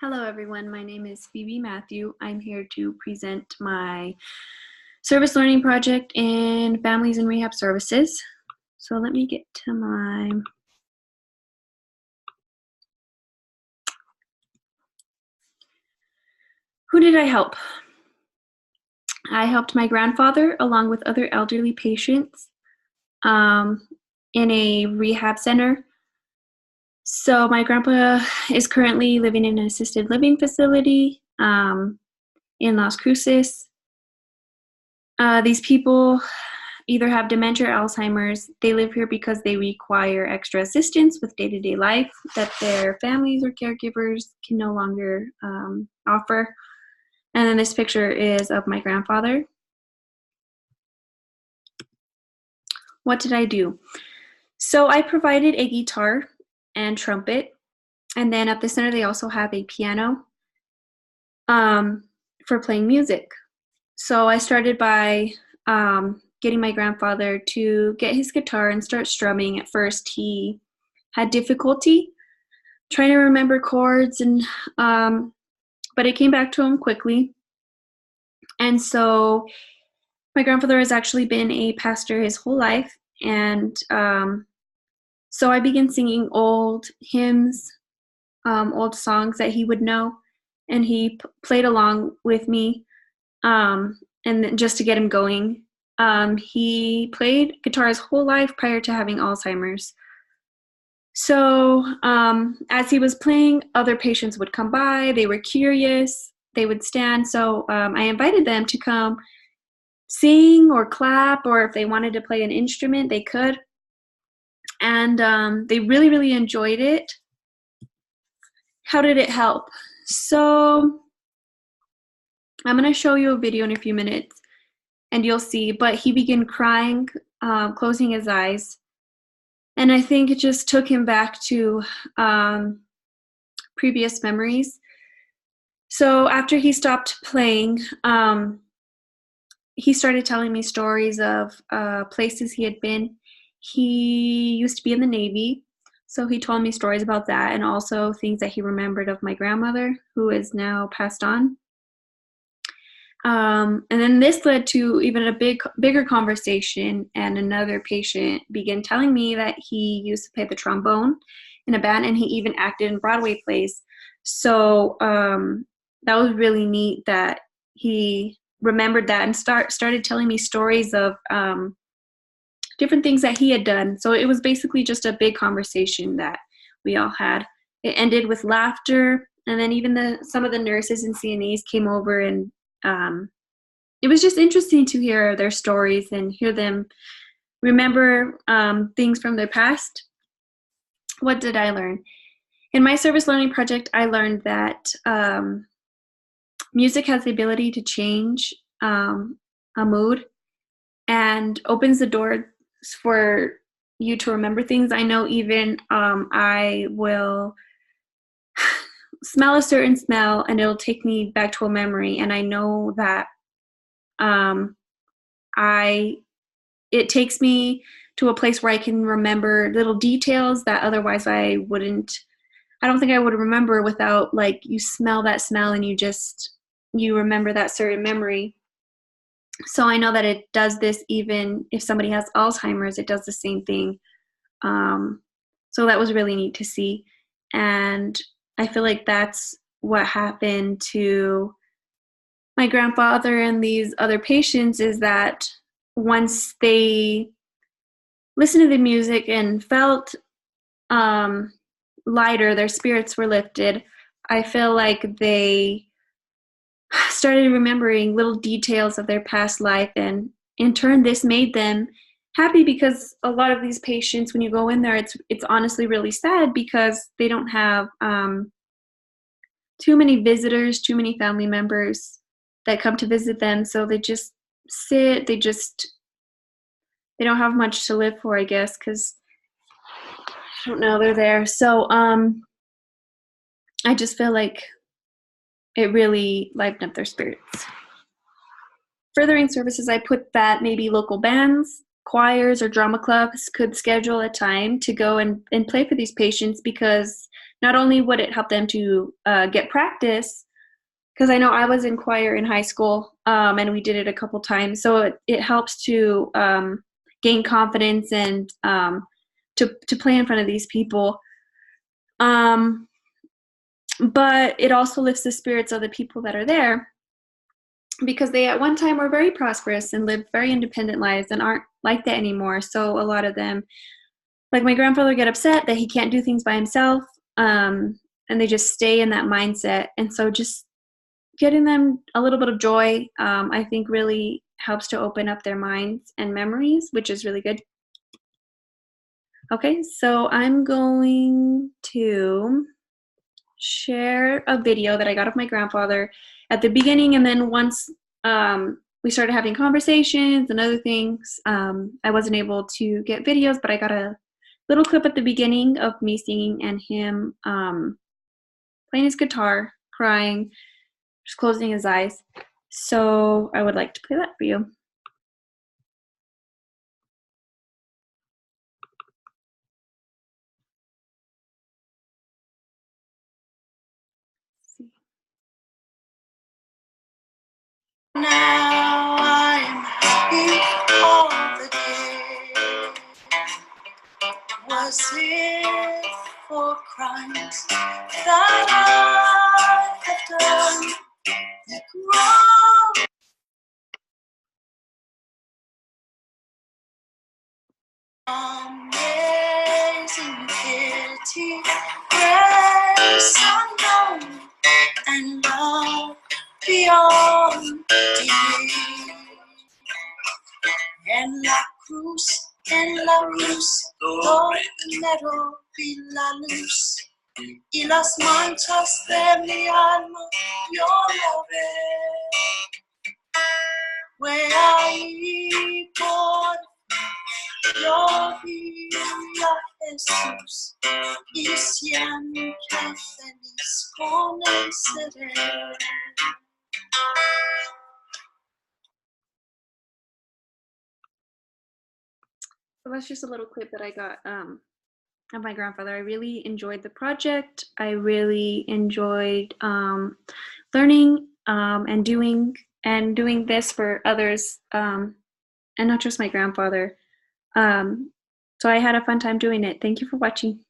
Hello, everyone. My name is Phoebe Matthew. I'm here to present my service learning project in families and rehab services. So let me get to my Who did I help? I helped my grandfather along with other elderly patients in a rehab center. So my grandpa is currently living in an assisted living facility in Las Cruces. These people either have dementia or Alzheimer's. They live here because they require extra assistance with day-to-day life that their families or caregivers can no longer offer. And then this picture is of my grandfather. What did I do? So I provided a guitar and trumpet, and then at the center they also have a piano for playing music. So I started by getting my grandfather to get his guitar and start strumming. At first he had difficulty trying to remember chords, and but it came back to him quickly. And so my grandfather has actually been a pastor his whole life, and so I began singing old hymns, old songs that he would know, and he played along with me, and just to get him going. He played guitar his whole life prior to having Alzheimer's. So as he was playing, other patients would come by. They were curious. They would stand. So I invited them to come sing or clap, or if they wanted to play an instrument, they could. And they really, really enjoyed it. How did it help? So I'm going to show you a video in a few minutes, and you'll see. But he began crying, closing his eyes. And I think it just took him back to previous memories. So after he stopped playing, he started telling me stories of places he had been. He used to be in the Navy, so he told me stories about that, and also things that he remembered of my grandmother, who is now passed on. And then this led to even a bigger conversation, and another patient began telling me that he used to play the trombone in a band, and he even acted in Broadway plays. So that was really neat that he remembered that and started telling me stories of different things that he had done. So it was basically just a big conversation that we all had. It ended with laughter, and then even some of the nurses and CNAs came over, and it was just interesting to hear their stories and hear them remember things from their past. What did I learn? In my service learning project, I learned that music has the ability to change a mood and opens the doors for you to remember things. I know even I will smell a certain smell and it'll take me back to a memory, and I know that it takes me to a place where I can remember little details that otherwise I don't think I would remember without, like, you smell that smell and you remember that certain memory. So I know that it does this even if somebody has Alzheimer's, it does the same thing. So that was really neat to see. And I feel like that's what happened to my grandfather and these other patients, is that once they listened to the music and felt lighter, their spirits were lifted, I feel like they started remembering little details of their past life, and in turn this made them happy, because a lot of these patients, when you go in there, it's honestly really sad because they don't have too many visitors, too many family members that come to visit them, so they just sit, they don't have much to live for, I guess, because I don't know, they're there. So I just feel like it really livened up their spirits. Furthering services, I put that maybe local bands, choirs or drama clubs could schedule a time to go and play for these patients, because not only would it help them to get practice, because I know I was in choir in high school, and we did it a couple times, so it helps to gain confidence and to play in front of these people. But it also lifts the spirits of the people that are there, because they at one time were very prosperous and lived very independent lives and aren't like that anymore. So a lot of them, like my grandfather, get upset that he can't do things by himself, and they just stay in that mindset. And so just getting them a little bit of joy, I think really helps to open up their minds and memories, which is really good. Okay, so I'm going to share a video that I got of my grandfather at the beginning, and then once we started having conversations and other things, I wasn't able to get videos, but I got a little clip at the beginning of me singing and him playing his guitar, crying, just closing his eyes. So I would like to play that for you. Now I'm happy all the day. Was it for crimes that I have done? That wrong amazing pity, grace unknown, and love beyond degree. En la cruz, dormero vi la luz, y las manchas de mi alma yo la ve. Fue ahí por yo vi a Jesús, y siempre feliz con él seré. So that's just a little clip that I got of my grandfather. I really enjoyed the project. I really enjoyed learning and doing this for others, and not just my grandfather. So I had a fun time doing it. Thank you for watching.